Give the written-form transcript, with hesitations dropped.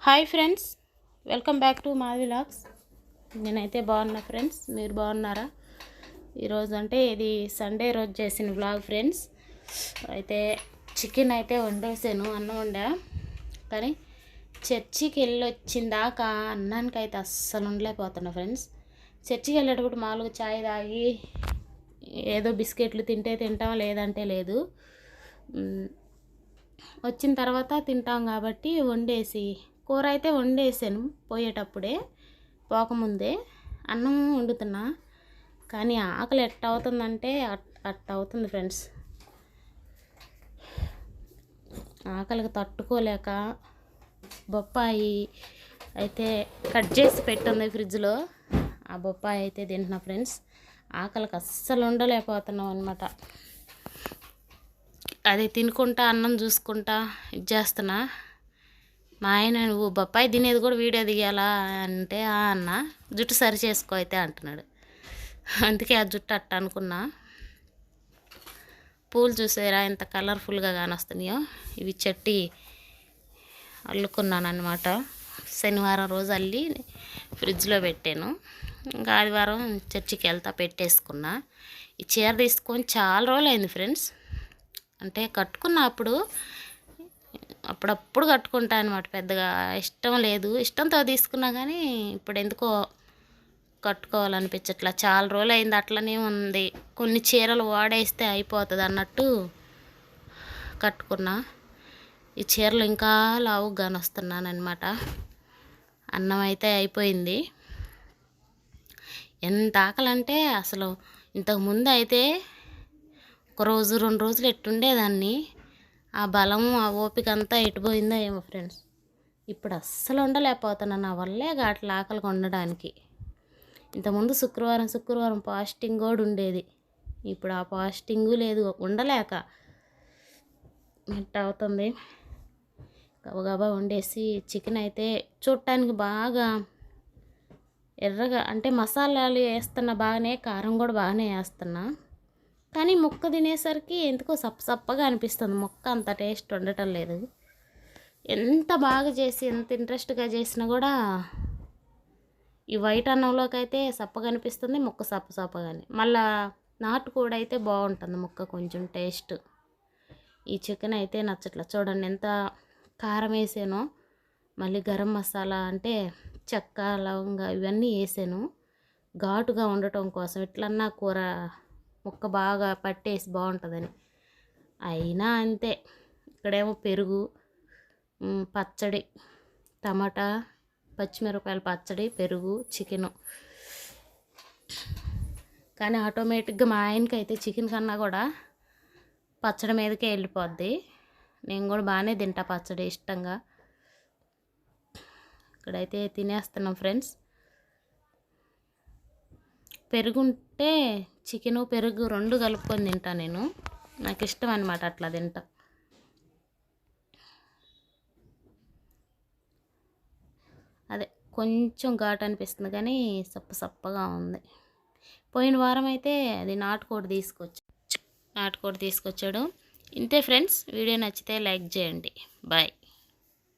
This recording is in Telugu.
Hi friends, welcome back to మా వ్లాగ్స్. నేనైతే బాగున్నా ఫ్రెండ్స్, మీరు బాగున్నారా? ఈరోజు అంటే ఇది సండే రోజు చేసిన వ్లాగ్ ఫ్రెండ్స్. అయితే చికెన్ అయితే వండేసాను, అన్నం వండా. కానీ చర్చికి వెళ్ళి వచ్చిందాకా అన్నానికి అయితే అస్సలు ఉండలేకపోతున్నా ఫ్రెండ్స్. చర్చికి వెళ్ళేటప్పుడు మామూలుగా చాయ్ తాగి ఏదో బిస్కెట్లు తింటే తింటాం, లేదంటే లేదు. వచ్చిన తర్వాత తింటాం కాబట్టి వండేసి కూర అయితే వండేసాను పోయేటప్పుడే, పోకముందే అన్నం వండుతున్నా. కానీ ఆకలి ఎట్ట అవుతుందంటే అట్ట అవుతుంది ఫ్రెండ్స్. ఆకలికి తట్టుకోలేక బొప్పాయి అయితే కట్ చేసి పెట్టుంది ఫ్రిడ్జ్లో. ఆ బొప్పాయి అయితే తింటున్నా ఫ్రెండ్స్. ఆకలికి అస్సలు ఉండలేకపోతున్నాం అనమాట. అది తినుకుంటా అన్నం చూసుకుంటా ఇది చేస్తున్నా. మా ఆయన నువ్వు బొప్పాయి తినేది కూడా వీడియో తీయాలా అంటే అన్న జుట్టు సరి చేసుకో అయితే అంటున్నాడు. అందుకే ఆ జుట్టు అట్ట అనుకున్నా. పూలు చూసారా ఎంత కలర్ఫుల్గా కానొస్తున్నాయో. ఇవి చెట్టి అల్లుకున్నాను అనమాట. శనివారం రోజు అల్లి ఫ్రిడ్జ్లో పెట్టాను. ఇంకా ఆదివారం చర్చికి వెళ్తా పెట్టేసుకున్నా. ఈ చీర తీసుకొని చాలా రోజులు అయింది ఫ్రెండ్స్. అంటే కట్టుకున్న అప్పుడప్పుడు కట్టుకుంటా అనమాట. పెద్దగా ఇష్టం లేదు, ఇష్టంతో తీసుకున్నా కానీ ఇప్పుడు ఎందుకో కట్టుకోవాలనిపించట్లా. చాలా రోజులు అయింది, అట్లనే ఉంది. కొన్ని చీరలు వాడేస్తే అయిపోతుంది అన్నట్టు కట్టుకున్నా. ఈ చీరలు ఇంకా లావుగానే వస్తున్నాను అనమాట. అన్నం అయితే అయిపోయింది. ఎంత ఆకలంటే అసలు ఇంతకుముందు అయితే ఒక రోజు 2 రోజులు ఎట్టుండేదాన్ని. ఆ బలము ఆ ఓపిక అంతా ఎటుపోయిందో ఏమో ఫ్రెండ్స్. ఇప్పుడు అస్సలు ఉండలేకపోతున్నా. నా వల్లే అట్లా ఆకలిగా ఉండడానికి. ఇంతకుముందు శుక్రవారం ఫాస్టింగ్ కూడా ఉండేది. ఇప్పుడు ఆ ఫాస్టింగు లేదు, ఉండలేక ఎట్ట అవుతుంది. గబగబా వండేసి చికెన్ అయితే చూడటానికి బాగా ఎర్రగా, అంటే మసాలాలు వేస్తున్నా బాగానే, కారం కూడా బాగానే వేస్తున్నా. కానీ ముక్క తినేసరికి ఎందుకో సప్పగా అనిపిస్తుంది. ముక్క అంత టేస్ట్ ఉండటం లేదు. ఎంత బాగా చేసి ఎంత ఇంట్రెస్ట్గా చేసినా కూడా ఈ వైట్ అన్నంలోకి అయితే సప్పగా అనిపిస్తుంది, ముక్క సప్పగానే. మళ్ళా నాటుకోడి అయితే బాగుంటుంది ముక్క కొంచెం టేస్ట్. ఈ చికెన్ అయితే నచ్చట్లా. చూడండి ఎంత కారం వేసానో. మళ్ళీ గరం మసాలా అంటే చెక్క లవంగ ఇవన్నీ వేసాను ఘాటుగా ఉండటం కోసం, ఇట్లన్నా కూర ముక్క బాగా పట్టేసి బాగుంటుందని. అయినా అంతే. ఇక్కడేమో పెరుగు, పచ్చడి, టమాటా పచ్చిమిరపకాయల పచ్చడి, పెరుగు, చికెను. కానీ ఆటోమేటిక్గా మా ఆయనకి అయితే చికెన్ కన్నా కూడా పచ్చడి మీదకే వెళ్ళిపోద్ది. నేను కూడా బాగానే తింటా పచ్చడి ఇష్టంగా. ఇక్కడైతే తినేస్తున్నాం ఫ్రెండ్స్. పెరుగుంటే చికెను పెరుగు 2 కలుపుకొని తింటా నేను. నాకు ఇష్టం అనమాట, అట్లా తింటా. అదే కొంచెం ఘాటు అనిపిస్తుంది కానీ సప్పగా ఉంది. పోయిన వారం అయితే అది నాటుకోడి తీసుకొచ్చాడు. ఇంతే ఫ్రెండ్స్. వీడియో నచ్చితే లైక్ చేయండి. బాయ్.